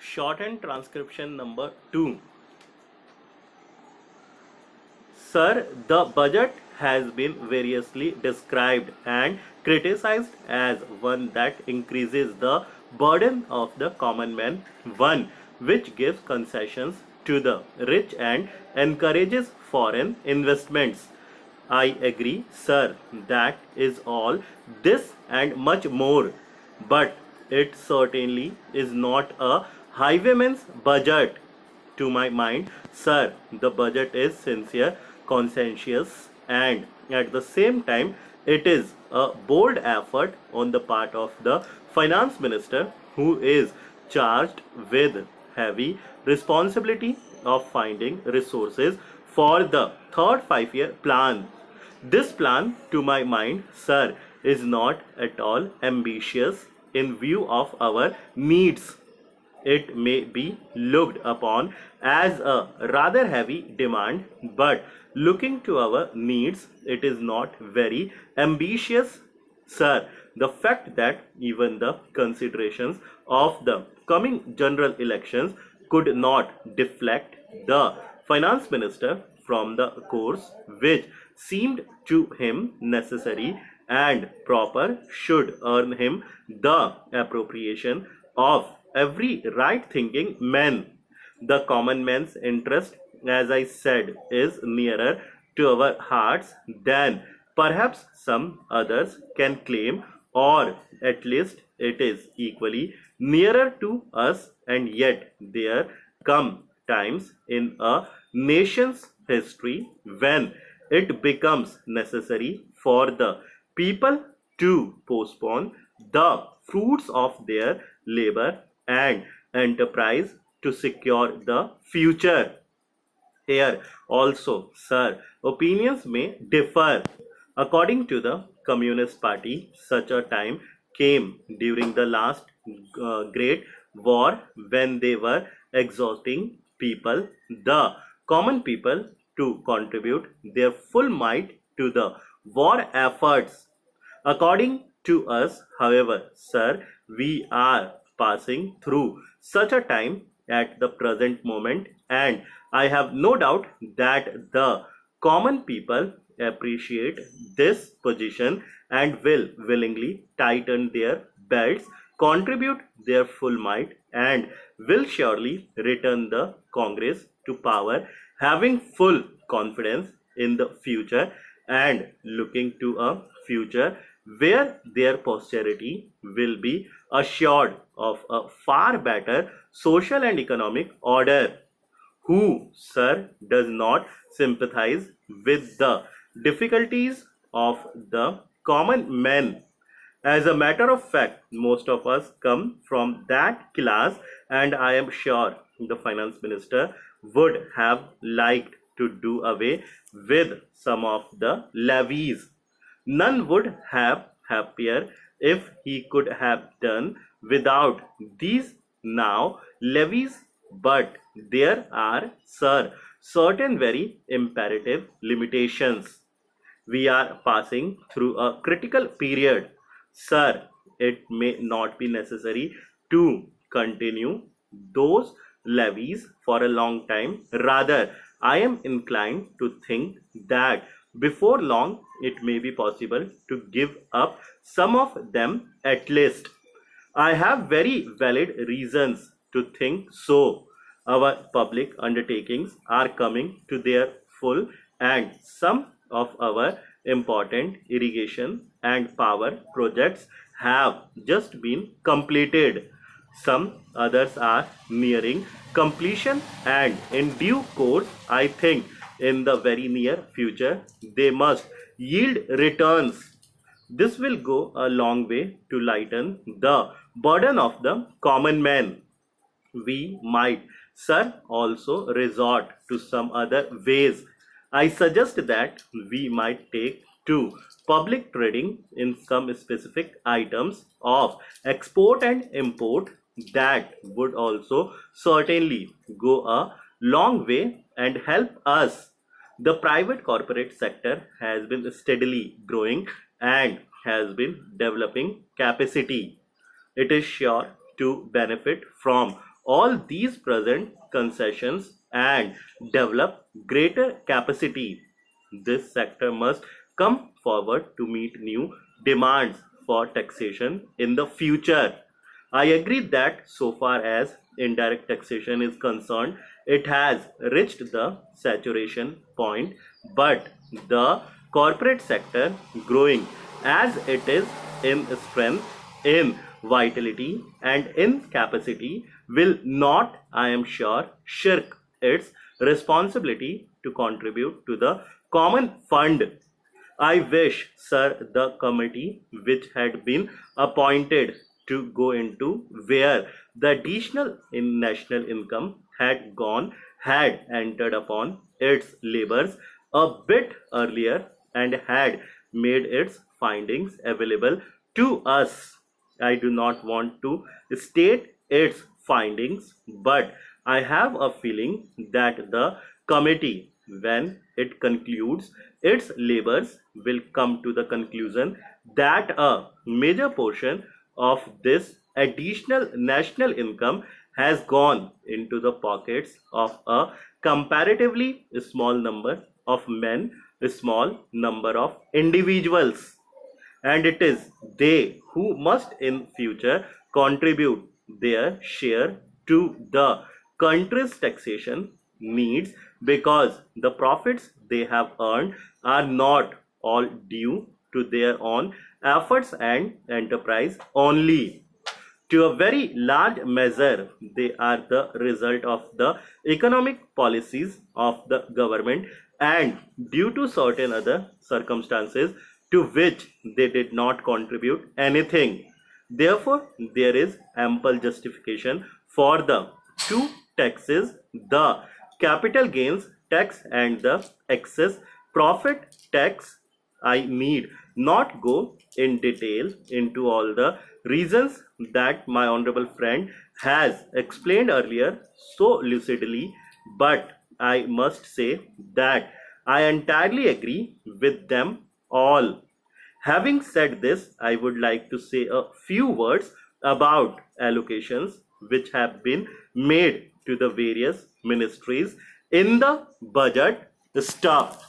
Shorthand transcription number 2. Sir, the budget has been variously described and criticized as one that increases the burden of the common man, one which gives concessions to the rich and encourages foreign investments. I agree, sir, that is all this and much more. But it certainly is not a highwayman's budget. To my mind, sir, the budget is sincere, conscientious, and at the same time, it is a bold effort on the part of the finance minister who is charged with heavy responsibility of finding resources for the third 5 year plan. This plan, to my mind, sir, is not at all ambitious in view of our needs. It may be looked upon as a rather heavy demand, but looking to our needs, it is not very ambitious, sir. The fact that even the considerations of the coming general elections could not deflect the finance minister from the course which seemed to him necessary and proper should earn him the appropriation of every right thinking man. The common man's interest, as I said, is nearer to our hearts than perhaps some others can claim, or at least it is equally nearer to us, and yet there come times in a nation's history when it becomes necessary for the people to postpone the fruits of their labor and enterprise to secure the future. Here also, sir, opinions may differ. According to the Communist Party, such a time came during the last great war when they were exhausting people, the common people, to contribute their full might to the war efforts. According to us, however, sir, we are passing through such a time at the present moment, and I have no doubt that the common people appreciate this position and will willingly tighten their belts, contribute their full might, and will surely return the Congress to power, having full confidence in the future and looking to a future where their posterity will be assured of a far better social and economic order. Who, sir, does not sympathize with the difficulties of the common man? As a matter of fact, most of us come from that class, and I am sure the finance minister would have liked to do away with some of the levies. None would have happier if he could have done without these now levies, but there are, sir, certain very imperative limitations. We are passing through a critical period. Sir, it may not be necessary to continue those levies for a long time. Rather, I am inclined to think that before long it may be possible to give up some of them at least. I have very valid reasons to think so. Our public undertakings are coming to their full, and some of our important irrigation and power projects have just been completed. Some others are nearing completion, and in due course, I think in the very near future, they must yield returns. This will go a long way to lighten the burden of the common man. We might, sir, also resort to some other ways. I suggest that we might take to public trading in some specific items of export and import. That would also certainly go a long way and help us. The private corporate sector has been steadily growing and has been developing capacity. It is sure to benefit from all these present concessions and develop greater capacity. This sector must come forward to meet new demands for taxation in the future. I agree that so far as indirect taxation is concerned, it has reached the saturation point, but the corporate sector, growing as it is in strength, in vitality, and in capacity, will not, I am sure, shirk its responsibility to contribute to the common fund. I wish, sir, the committee which had been appointed to go into where the additional in national income had gone had entered upon its labors a bit earlier and had made its findings available to us. I do not want to state its findings, but I have a feeling that the committee, when it concludes its labors, will come to the conclusion that a major portion of this additional national income has gone into the pockets of a comparatively small number of men, a small number of individuals, and it is they who must in future contribute their share to the country's taxation needs, because the profits they have earned are not all due to their own efforts and enterprise only. To a very large measure, they are the result of the economic policies of the government and due to certain other circumstances to which they did not contribute anything. Therefore, there is ample justification for the two taxes, the capital gains tax and the excess profit tax. I need not go in detail into all the reasons that my honorable friend has explained earlier so lucidly, but I must say that I entirely agree with them all. Having said this, I would like to say a few words about allocations which have been made to the various ministries in the budget. Stop.